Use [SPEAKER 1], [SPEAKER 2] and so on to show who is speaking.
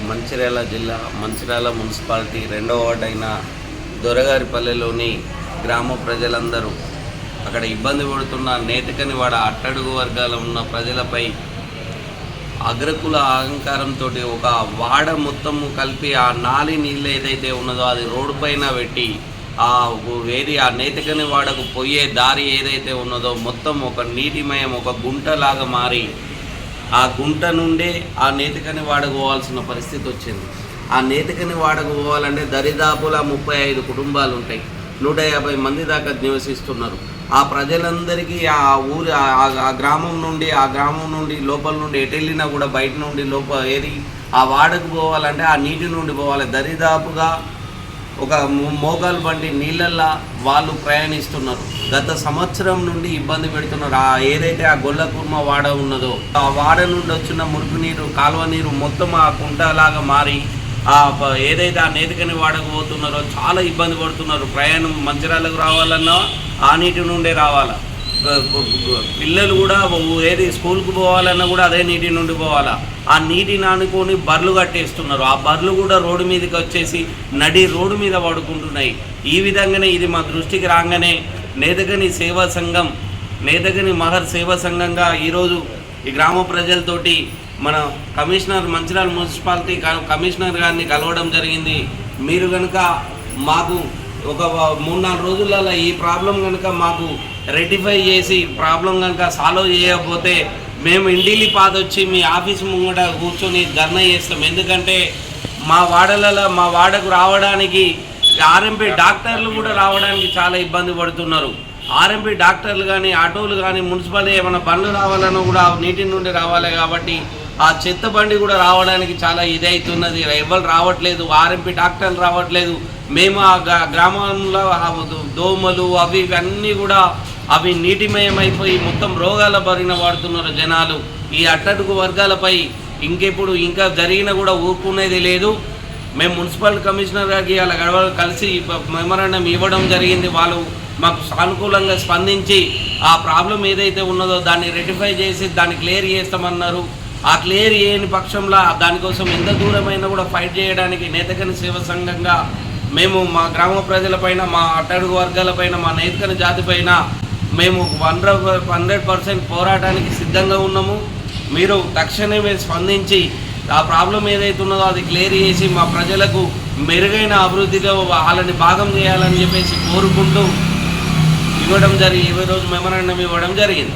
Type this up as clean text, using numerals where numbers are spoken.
[SPEAKER 1] మంచిర్యాల జిల్లా మంచిర్యాల మున్సిపాలిటీ 2వ వార్డు అయిన దొరగారిపల్లెలోని గ్రామ ప్రజలందరూ అక్కడ ఇబ్బంది పడుతున్న నేతకని వాడ అట్టడుగు వర్గాల ఉన్న ప్రజలపై అగ్రకుల అహంకారంతో ఒక వాడ మొత్తము కలిపి ఆ నాలి నీళ్ళు ఏదైతే ఉన్నదో అది రోడ్డు పైన పెట్టి ఆ నేతకని వాడకు పోయే దారి ఏదైతే ఉన్నదో మొత్తం ఒక నీటిమయం ఒక గుంటలాగా మారి ఆ గుంట నుండే ఆ నేతకని వాడకు పోవాల్సిన పరిస్థితి వచ్చింది. ఆ నేతకని వాడకు పోవాలంటే దరిదాపులా 35 కుటుంబాలు ఉంటాయి, 150 మంది దాకా నివసిస్తున్నారు. ఆ ప్రజలందరికీ ఆ ఊరి ఆ గ్రామం నుండి లోపల నుండి ఎటు వెళ్ళినా కూడా బయట నుండి ఆ వాడకు పోవాలంటే ఆ నీటి నుండి పోవాలి. దరిదాపుగా ఒక మోగాలు బండి నీళ్ళల్లా వాళ్ళు ప్రయాణిస్తున్నారు. గత సంవత్సరం నుండి ఇబ్బంది పెడుతున్నారు. ఏదైతే ఆ గొల్లకుర్మ వాడ ఉన్నదో ఆ వాడ నుండి వచ్చిన మురుగు నీరు కాలువ నీరు మొత్తం ఆ కుంటలాగా మారి ఏదైతే ఆ నేతకని వాడకు పోతున్నారో చాలా ఇబ్బంది పడుతున్నారు. ప్రయాణం మంచిర్యాలకు రావాలన్నా ఆ నీటి నుండే రావాలా, పిల్లలు కూడా స్కూల్కి పోవాలన్నా కూడా అదే నీటి నుండి పోవాలా. ఆ నీటిని ఆనుకొని బర్రెలు కట్టేస్తున్నారు. ఆ బర్రెలు కూడా రోడ్డు మీదకి వచ్చేసి నడి రోడ్డు మీద పడుకుంటున్నాయి. ఈ విధంగానే ఇది మా దృష్టికి రాగానే నేతకని సేవా సంఘం, నేతకని మహర్ సేవా సంఘంగా ఈరోజు ఈ గ్రామ ప్రజలతోటి మన కమిషనర్ మంచిర్యాల మున్సిపాలిటీ కమిషనర్ గారిని కలవడం జరిగింది. మీరు కనుక మాకు ఒక 3-4 రోజులలో ఈ ప్రాబ్లం కనుక మాకు రెక్టిఫై చేసి ప్రాబ్లం కనుక సాల్వ్ చేయకపోతే మేము ఇంటిలి పాదొచ్చి మీ ఆఫీస్ ముంగట కూర్చొని ధర్నా చేస్తాం. ఎందుకంటే మా వాడకు రావడానికి ఆర్ఎంపీ డాక్టర్లు కూడా రావడానికి చాలా ఇబ్బంది పడుతున్నారు. ఆర్ఎంపీ డాక్టర్లు కానీ ఆటోలు కానీ మున్సిపాలిటీ ఏమైనా బండ్లు రావాలన్నా కూడా నీటి నుండి రావాలి. కాబట్టి ఆ చెత్త బండి కూడా రావడానికి చాలా ఇదవుతున్నది. ఎవరు రావట్లేదు, ఆర్ఎంపీ డాక్టర్లు రావట్లేదు. మేము ఆ గ్రామంలో దోమలు అవి అన్నీ కూడా అవి నీటిమయమైపోయి మొత్తం రోగాల బారిన పడుతున్నారు జనాలు. ఈ అట్టడుగు వర్గాలపై ఇంకా జరిగినా కూడా ఊరుకునేది లేదు. మేము మున్సిపల్ కమిషనర్ గారికి అలా కలిసి మెమరాండం ఇవ్వడం జరిగింది. వాళ్ళు మాకు సానుకూలంగా స్పందించి ఆ ప్రాబ్లం ఏదైతే ఉన్నదో దాన్ని రెక్టిఫై చేసి దాన్ని క్లియర్ చేస్తామన్నారు. ఆ క్లియర్ చేయని పక్షంలో దానికోసం ఎంత దూరమైనా కూడా ఫైట్ చేయడానికి నేతకని సేవ సంఘంగా మేము మా గ్రామ ప్రజలపైన, మా అట్టడుగు వర్గాలపైన, మా నేతకని జాతిపైన మేము 100% పోరాటానికి సిద్ధంగా ఉన్నాము. మీరు తక్షణమే స్పందించి ఆ ప్రాబ్లం ఏదైతే ఉన్నదో అది క్లియర్ చేసి మా ప్రజలకు మెరుగైన అభివృద్ధిలో వాళ్ళని భాగం చేయాలని చెప్పేసి కోరుకుంటూ ఈరోజు మెమరాండం ఇవ్వడం జరిగింది.